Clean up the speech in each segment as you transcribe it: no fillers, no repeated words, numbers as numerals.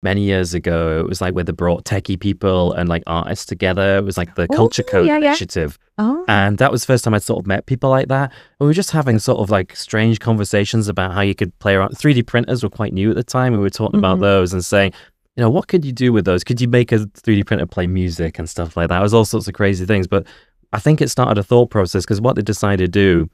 many years ago. It was like where they brought techie people and like artists together. It was like the Culture Code initiative. Oh. And that was the first time I'd sort of met people like that. And we were just having sort of like strange conversations about how you could play around. 3D printers were quite new at the time. We were talking about those and saying, you know, what could you do with those? Could you make a 3D printer play music and stuff like that? It was all sorts of crazy things. But I think it started a thought process, because what they decided to do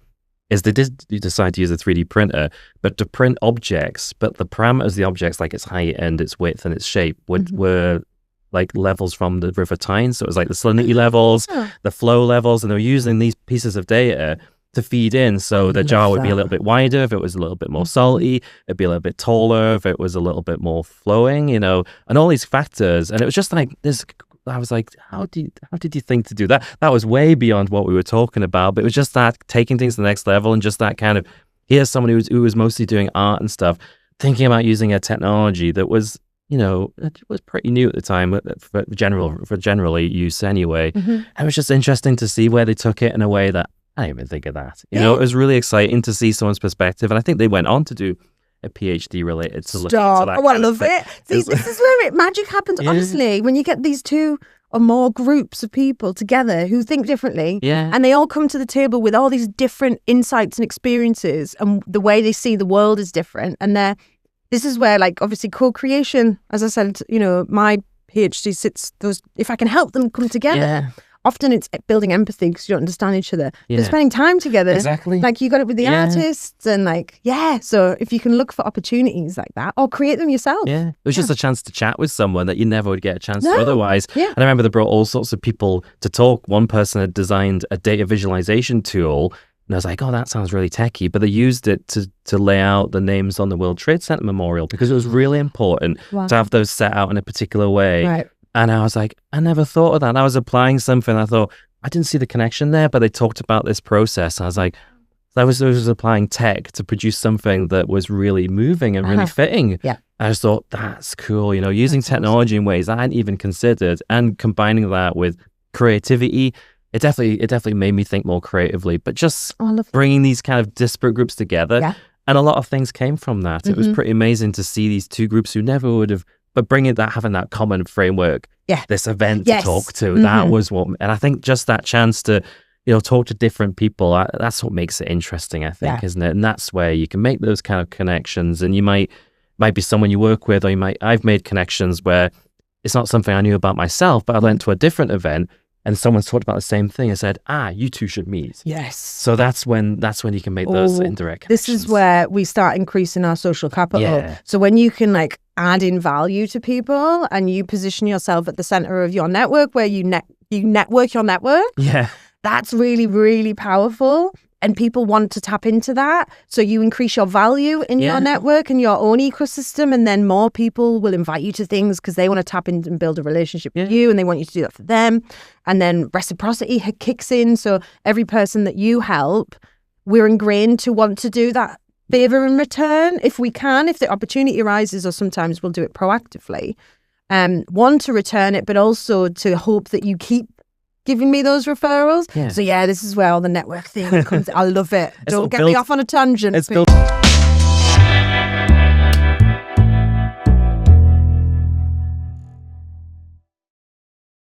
is they did decide to use a 3D printer, but to print objects, but the parameters of the objects, like its height and its width and its shape, were like levels from the River Tyne. So it was like the salinity levels, the flow levels, and they were using these pieces of data to feed in. So the jar would be a little bit wider if it was a little bit more salty, it'd be a little bit taller if it was a little bit more flowing, you know, and all these factors. And it was just like this. I was like, how did you think to do that? That was way beyond what we were talking about. But it was just that taking things to the next level, and just that kind of, here's someone who was mostly doing art and stuff, thinking about using a technology that was, you know, it was pretty new at the time for generally use anyway. And it was just interesting to see where they took it in a way that I didn't even think of that. You know, it was really exciting to see someone's perspective. And I think they went on to do a PhD related to look into that. Oh, I love it. See, this is where magic happens, honestly, when you get these two or more groups of people together who think differently, and they all come to the table with all these different insights and experiences, and the way they see the world is different. And this is where, like, obviously co-creation, as I said, you know, my PhD sits those, if I can help them come together. Often it's building empathy because you don't understand each other. But spending time together. Exactly. Like, you got it with the artists and like, so if you can look for opportunities like that or create them yourself. It was just a chance to chat with someone that you never would get a chance to otherwise. And I remember they brought all sorts of people to talk. One person had designed a data visualization tool, and I was like, oh, that sounds really techie. But they used it to lay out the names on the World Trade Center Memorial, because it was really important to have those set out in a particular way. Right. And I was like, I never thought of that. And I was applying something. I thought, I didn't see the connection there, but they talked about this process. I was like, I was applying tech to produce something that was really moving and really fitting. I just thought, that's cool. You know, using technology in ways I hadn't even considered, and combining that with creativity. It definitely made me think more creatively, but just bringing these kind of disparate groups together. And a lot of things came from that. It was pretty amazing to see these two groups who never would have, but having that common framework, this event to talk to, that was what, and I think just that chance to, you know, talk to different people, that's what makes it interesting, I think, isn't it? And that's where you can make those kind of connections, and you might be someone you work with, or I've made connections where it's not something I knew about myself, but I went to a different event and someone's talked about the same thing and said, you two should meet. So that's when you can make those indirect connections. This is where we start increasing our social capital. So when you can like add in value to people, and you position yourself at the center of your network, where you network your network. That's really, really powerful. And people want to tap into that. So you increase your value in your network and your own ecosystem, and then more people will invite you to things because they want to tap in and build a relationship with you, and they want you to do that for them. And then reciprocity kicks in. So every person that you help, we're ingrained to want to do that favor in return if we can, if the opportunity arises, or sometimes we'll do it proactively. One, to return it, but also to hope that you keep giving me those referrals. So this is where all the network thing comes. I love it. Don't get me off on a tangent.